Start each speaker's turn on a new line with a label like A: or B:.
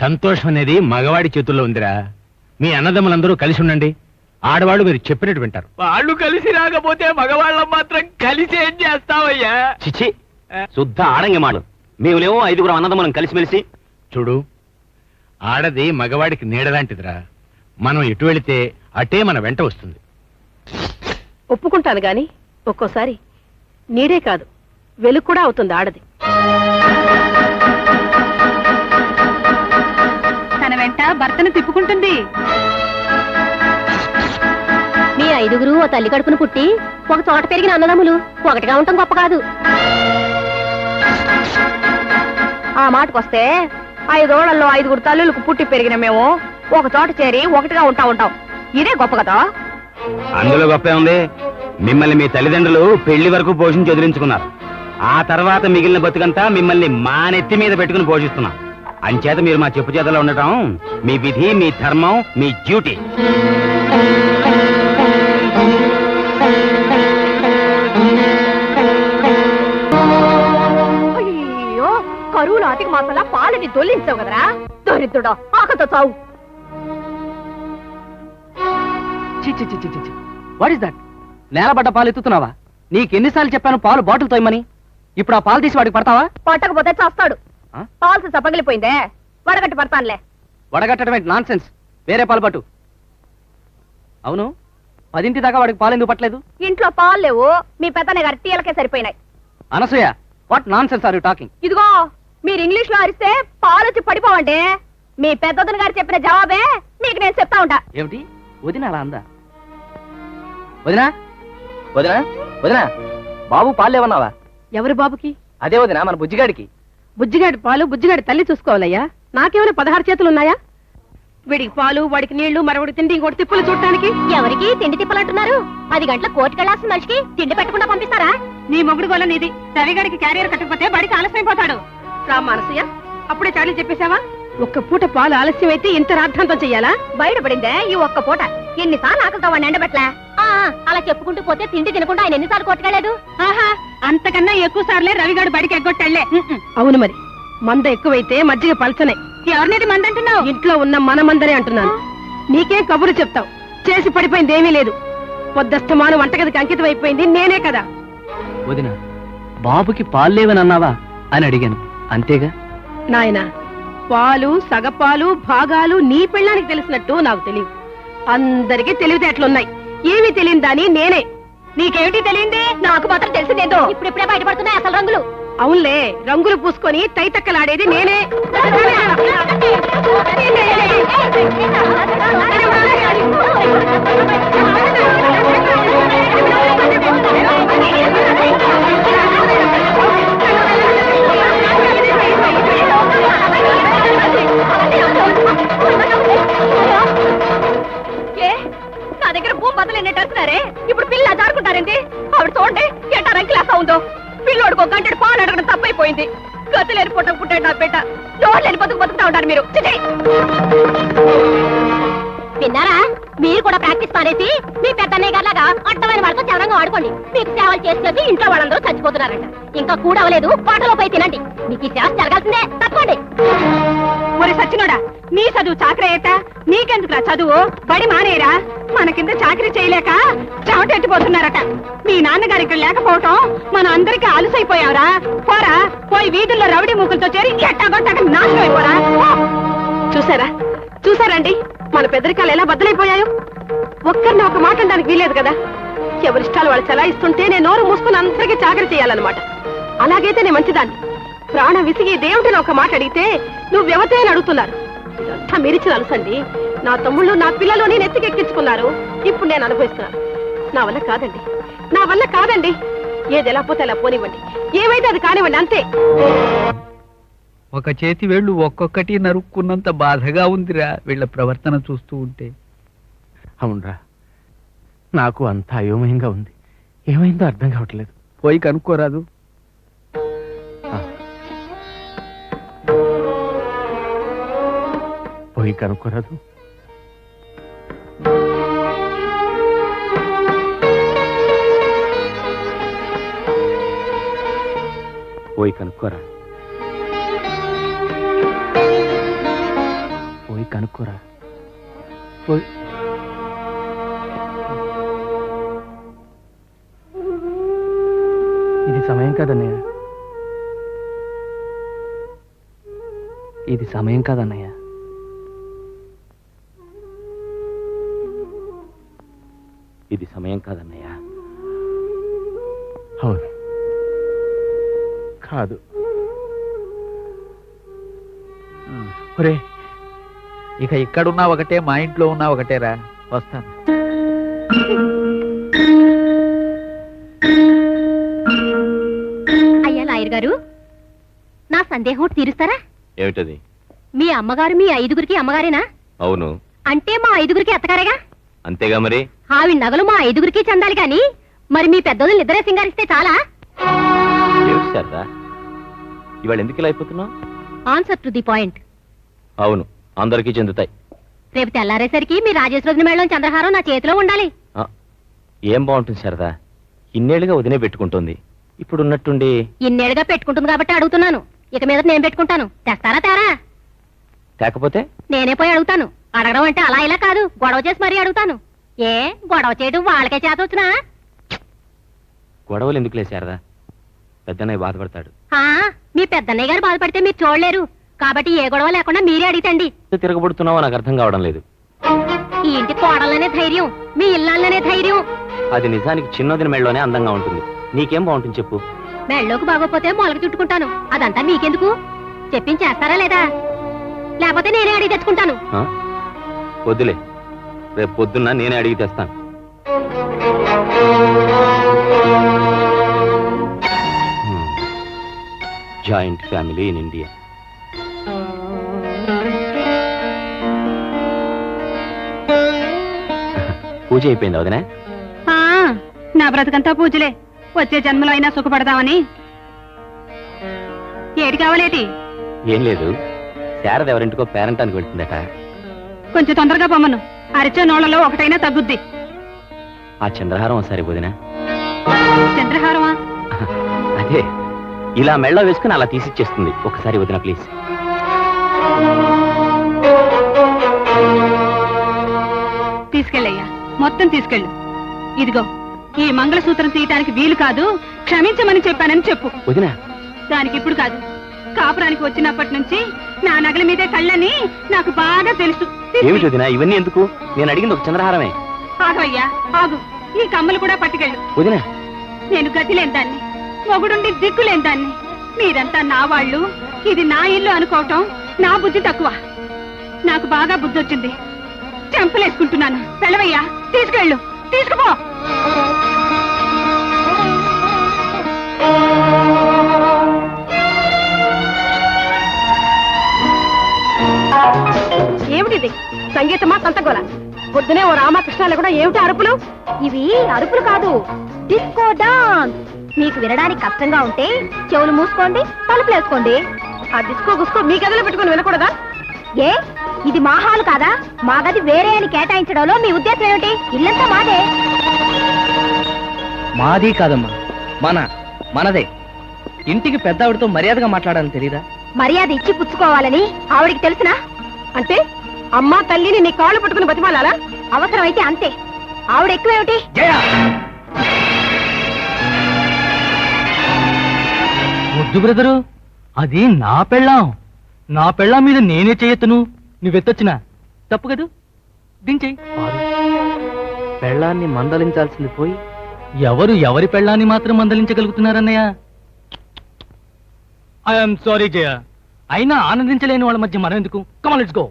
A: సంతోషం అనేది మగవాడి చేతుల్లో ఉందిరా. మీ అన్నదమ్ములందరూ కలిసి ఉండండి. ఆడవాళ్ళు మీరు చెప్పినట్టు వింటారు.
B: వాళ్ళు కలిసి రాకపోతే మగవాళ్ళం మాత్రం కలిసి ఏం చేస్తావయ్యా?
C: చిచ్చి, శుద్ధ ఆడంగి మాట. మేములేమో 5 అన్నదమ్ములం కలిసిమెలిసి.
A: చూడు, ఆడది మగవాడికి నీడలాంటిదిరా. మనం ఎటు వెళితే అటే మన వెంట వస్తుంది.
D: ఒప్పుకుంటాను గాని ఒక్కోసారి నీడే కాదు, వెలుగు కూడా అవుతుంది ఆడది. తన వెంట భర్తను తిప్పుకుంటుంది.
E: మీ 5 ఓ తల్లి కడుపును పుట్టి ఒక చోట పెరిగిన అన్నదమ్ములు ఒకటిగా ఉండటం గొప్ప కాదు.
D: ఆ మాటకొస్తే 5 ఓళ్లలో 5 తల్లులకు పుట్టి పెరిగిన మేము ఒక చోట చేరి ఒకటిగా ఉంటాం. ఇదే గొప్ప కదా.
C: అందులో గొప్పే ఉంది. మిమ్మల్ని మీ తల్లిదండ్రులు పెళ్లి వరకు పోషించి వదిలించుకున్నారు. ఆ తర్వాత మిగిలిన బతుకంతా మిమ్మల్ని మా నెత్తి మీద పెట్టుకుని పోషిస్తున్నాం. అంచేత మీరు మా చెప్పు చేతలో ఉండటం మీ విధి, మీ ధర్మం, మీ డ్యూటీ.
D: అయ్యో, కరువులో అధిక మాసంలో పాలని దొల్లించావు కదరా దొరిద్రుడా, ఆకతో చావు.
B: What is that? నేలబడ్డ పాలు ఎత్తుతున్నావా? నీకెన్నిసార్లు చెప్పాను పాలు బాటిల్ తోయమని? ఇప్పుడు ఆ పాలు తీసి వాడికి పడతావా?
D: పట్టకపోతే చేస్తాడు. పాల్సి సపగిలిపోయిందే, వడగట్టి పడతానులే.
B: వడగట్టడం ఏంటి? Non sense. వేరే పాలు పట్టు. అవును, 10 దాకా వాడికి పాలు ఎందుకు పట్టలేదు?
D: ఇంట్లో పాలు లేవు, మీ పెద్దనే గారి టీలకే సరిపోయినాయి.
B: Anasuya, what nonsense are you talking?
D: ఇదిగో, మీరు ఇంగ్లీష్ లో అరిస్తే పాలు వచ్చి పడిపోవండి. మీ పెద్దదని గారు చెప్పిన జవాబే మీకు నేను చెప్తా ఉంటా.
B: ఏమిటి వదిన అలా అందా? వదినా వదినా వదినా, బాబు పాలు లేవన్నావా?
D: ఎవరి బాబుకి?
B: అదే వదినా, మన బుజ్జిగాడికి.
D: బుజ్జిగాడి పాలు బుజ్జిగాడి తల్లి చూసుకోవాలయ్యా. నాకేమైనా 16 చేతులున్నాయా? వీడికి పాలు, వాడికి నీళ్లు, మరొకటి తిండి, ఇంకోటి తిప్పులు చూడటానికి.
E: ఎవరికి తిండి తిప్పలంటున్నారు? 10 గంటల కోర్టుకెళ్లాల్సిన మనిషికి తిండి పెట్టకుండా పంపిస్తారా?
D: నీ మొగుడు గోల నీది. రవిగాడికి క్యారియర్ కట్టకపోతే బడికి ఆలస్యమైపోతాడు. రామానసయ్య, అప్పుడే చాలు చెప్పేశావా? ఒక్క పూట పాలు ఆలస్యం అయితే ఇంత రాద్ధాంతం చెయ్యాలా? బయటపడిందే ఈ ఒక్క పూట. ఎన్నిసార్లు ఆకలితో వాడిని ఎండబెట్టలే.
E: అలా చెప్పుకుంటూ పోతే తిండి తినకుండా ఆయన ఎన్నిసార్లు కొట్టుకెళ్ళాడు?
D: ఆహా, అంతకన్నా ఎక్కువ సార్లే రవిగాడు బడికి ఎగ్గొట్టాళ్లే. అవును, మరి మంద ఎక్కువైతే మజ్జిగ పల్చనే. ఎవరినేది మంద అంటున్నావు? ఇంట్లో ఉన్న మన మందరే అంటున్నాను. నీకేం కబురు చెప్తావు? చేసి పడిపోయింది ఏమీ లేదు. పొద్దస్తమాను వంటగదికి అంకితం అయిపోయింది నేనే కదా.
B: వదిన, బాబుకి పాలు లేవని అన్నావా అని అడిగాను, అంతేగా?
D: నాయనా, పాలు, సగపాలు, భాగాలు నీ పెళ్ళానికి తెలిసినట్టు నాకు తెలియదు. అందరికీ తెలివితేటలున్నాయి. ఏమీ తెలియని దాని నేనే. నీకేమిటి తెలియంది? నాకు మాత్రం తెలిసిందేదో.
E: ఇప్పుడిప్పుడే బయటపడుతున్నాయి అసలు రంగులు.
D: అవునులే, రంగులు పూసుకొని తైతక్కలాడేది నేనే. నా దగ్గర భూ బదులు ఎన్నట్టు ఇప్పుడు పిల్ల జారుకుంటారేంటి? ఆవిడ చూడండి ఎట్టా రంకిలేస్తా ఉందో. పిల్లోడికి 1 గంట పాలు అడగడం తప్పైపోయింది. గతి లేని పొట్టకు పుట్టాడు నా బిడ్డ. నోరు లేని బతుకుతా ఉంటారు మీరు.
E: విన్నారా? మీరు కూడా ప్రాక్టీస్ మానేసి మీ పెద్దన్నయ్య గారిలాగా అడ్డమైన వాళ్ళతో చవరంగా ఆడుకోండి. మీకు సేవలు చేసేది ఇంట్లో వాళ్ళందరూ చచ్చిపోతున్నారంట. ఇంకా కూడవలేదు, పాటలో పోయి తినండి. మీకు ఈ సేవ జరగాల్సిందే, తప్పండి.
D: మరి సచ్చినోడా, నీ చదువు చాకరీ అయితే నీకెందుకురా చదువు? బడి మానేరా. మన కింద చాకరీ చేయలేక చెమటెట్టిపోతున్నారట. మీ నాన్నగారు ఇక్కడ లేకపోవటం మన అందరికీ అలుసైపోయావరా. పోరా, పోయి వీధుల్లో రౌడీ మూకులతో చేరి ఎట్టాగొట్టాక నాశనం అయిపోరా. చూసారండి మన పెద్దరికాలు ఎలా బద్దలైపోయాయో? ఒక్కరిని ఒక మాట అనడానికి వీలేదు కదా. ఎవరిష్టాలు వాళ్ళు చలాయిస్తుంటే నేను నోరు మూసుకుని అందరికీ చాకరీ చేయాలన్నమాట. అలాగైతే నేను మంచిదాన్ని. ప్రాణం విసిగి దేవుడిని ఒక మాట అడిగితే నువ్వెవతే అని అడుగుతున్నారు. ఇదంతా మీరిచ్చిన అలసండి. నా తమ్ముళ్ళు, నా పిల్లలు నేను ఎత్తికెక్కించుకున్నారు. ఇప్పుడు నేను అనుభవిస్తున్నాను. నా వల్ల కాదండి. ఏది ఎలా పోతే అలా పోనివ్వండి. ఏమైతే అది కానివ్వండి, అంతే.
F: ఒక చేతి వేళ్ళు ఒక్కొక్కటి నరుక్కున్నంత బాధగా ఉందిరా వీళ్ళ ప్రవర్తన చూస్తూ ఉంటే.
A: అవునరా, నాకు అంత అయోమయంగా ఉంది. ఏమైందో అర్థం కావట్లేదు.
F: పోయి కనుక్కోరాదు?
A: పోయి కనుక్కోరాదు?
C: పోయి కనుక్కోరా.
B: కనుక్కోరా. ఇది సమయం కాదన్నయ్య, ఇది సమయం కాదన్నయ్య.
C: ఇది సమయం కాదన్నయ్య.
B: అవును కాదు. ఒరే, ఇక ఇక్కడున్నా ఒకటే, మా ఇంట్లో ఉన్నా ఒకటేరా. వస్తాను.
E: అయ్యా లాయర్ గారు, నా సందేహం తీరుస్తారా?
C: ఏమిటది?
E: మీ అమ్మగారు మీ ఐదుగురికి అమ్మగారేనా?
C: అవును.
E: అంటే మా ఐదుగురికి అత్తగారేగా?
C: అంతేగా మరి.
E: ఆవిడ నగలు మా ఐదుగురికి చెందాలి కాని మరి మీ పెద్దోళ్ళు ఇద్దరే సింగారిస్తే చాలా?
C: ఏమిటి శారదా, ఇవాళ ఎందుకు ఇలా అయిపోతున్నావు?
E: Answer to the point.
C: అవును, అందరికీ చెందుతాయి.
E: రేపు తెల్లారేసరికి మీ రాజేశ్వరి మేళం చంద్రహారం నా చేతిలో ఉండాలి.
C: ఏం బాగుంటుంది శారదా, ఇన్నేళ్లుగా వదినే పెట్టుకుంటుంది, ఇప్పుడు ఉన్నట్టుండి.
E: ఇన్నేళ్ళుగా పెట్టుకుంటుంది కాబట్టి అడుగుతున్నాను. ఇక మీద నేను పెట్టుకుంటాను. తెస్తారా తేరా?
C: కాకపోతే
E: నేనే పోయి అడుగుతాను. అడగడం అంటే అలా ఇలా కాదు, గొడవ చేసి మరీ అడుగుతాను. ఏ గొడవ చేయడం వాళ్ళకే చేత వచ్చినా?
C: గొడవలు ఎందుకులే శారదా, పెద్దన్నయ్య బాధపడతాడు.
E: మీ పెద్దన్నయ్య గారు బాధపడితే మీరు చూడలేరు కాబట్టి ఏ గొడవ లేకుండా మీరే అడిగితండి.
C: తిరగబడుతున్నావో నాకు అర్థం కావడం లేదు.
E: ఈ ఇంటి కోడలనే ధైర్యం, మీ ఇళ్ళనే ధైర్యం.
C: అది నిజానికి చిన్నదిన మెళ్ళలోనే అందంగా ఉంటుంది. నీకేం బాగుంటుంది చెప్పు?
E: మెళ్ళలోకి బాగోపోతే మొలక చుట్టుకుంటాను. అదంతా మీకెందుకు? చెప్పించేస్తారా లేదా? లేకపోతే నేనే అడిగి తెచ్చుకుంటాను.
C: వద్దులే, రేపు పొద్దున్న నేనే అడిగి తెస్తాను. Joint family in India. పూజ అయిపోయింది వదినా?
D: నా బ్రతుకంతా పూజలే. వచ్చే జన్మలో అయినా సుఖపడదామని. ఏటి కావాలేటి?
C: ఏం లేదు, శారద ఎవరింటికో పేరంటానికి వెళ్తుందట.
D: కొంచెం తొందరగా పొమ్మను. అరిచే నోళ్లలో ఒకటైనా తగ్గుద్ది.
C: ఆ చంద్రహారం ఒకసారి వదినా.
D: చంద్రహారమా?
C: అదే, ఇలా మెళ్ళ వేసుకుని అలా తీసిచ్చేస్తుంది. ఒకసారి వదినా ప్లీజ్.
D: తీసుకెళ్ళయ్యా, మొత్తం తీసుకెళ్ళు. ఇదిగో, ఈ మంగళసూత్రం తీయటానికి వీలు కాదు, క్షమించమని చెప్పానని చెప్పు.
C: వదినా,
D: దానికి ఇప్పుడు కాదు, కాపురానికి వచ్చినప్పటి నుంచి నా నగల మీదే కళ్ళని నాకు బాగా తెలుసు.
C: ఏమిటి వదినా ఇవన్నీ ఎందుకు? నేను అడిగింది ఒక చంద్రహారమే.
D: ఆగయ్యా ఆగు, ఈ కమ్మలు కూడా పట్టుకెళ్ళు.
C: వదినా,
D: నేను గతి లేని దాన్ని, మొగుడుండి దిక్కులేని దాన్ని. మీరంతా నా వాళ్ళు, ఇది నా ఇల్లు అనుకోవటం నా బుద్ధి తక్కువ. నాకు బాగా బుద్ధి వచ్చింది. చెంపలేసుకుంటున్నాను. వెళ్ళవయ్యా, తీసుకెళ్ళు, తీసుకుపో. ఏమిటిది? సంగీతమా సంతగోల? పొద్దునే ఓ రామకృష్ణాలు కూడా ఏమిటి అరుపులు?
E: ఇవి అరుపులు కాదు, డిస్కో డాన్స్. మీకు వినడానికి కష్టంగా ఉంటే చెవులు మూసుకోండి, తలుపులు వేసుకోండి.
D: ఆ డిస్కో గుస్కో మీ గదిలో పెట్టుకుని వినకూడదా?
E: ఏ ఇది మా హాలు కాదా? మా గది వేరే అని కేటాయించడంలో మీ ఉద్దేశం ఏమిటి? ఇల్లంతా మాదే.
B: మాది కాదమ్మా, మనదే. ఇంటికి పెద్ద ఆవిడతో మర్యాదగా మాట్లాడాలని తెలీదా?
E: మర్యాద ఇచ్చి పుచ్చుకోవాలని ఆవిడికి తెలుసునా?
D: అంటే అమ్మా తల్లిని నీ కాళ్ళు పట్టుకుని బతిమాలాలా?
E: అవసరమైతే అంతే. ఆవిడ ఎక్కువేమిటి?
B: వద్దు బ్రదరు, అది నా పెళ్ళాం. నా పెళ్ళాం మీద నేనే చేయొత్తును, నువ్వెత్తొచ్చినా తప్పు కదూ. దించేయి. పెళ్ళాన్ని మందలించాల్సింది పోయి ఎవరు ఎవరి పెళ్ళాన్ని మాత్రం మందలించగలుగుతున్నారన్నయ్య? ఐఎమ్ సారీ జయ, అయినా ఆనందించలేని వాళ్ళ మధ్య మనం ఎందుకు? Come on let's go.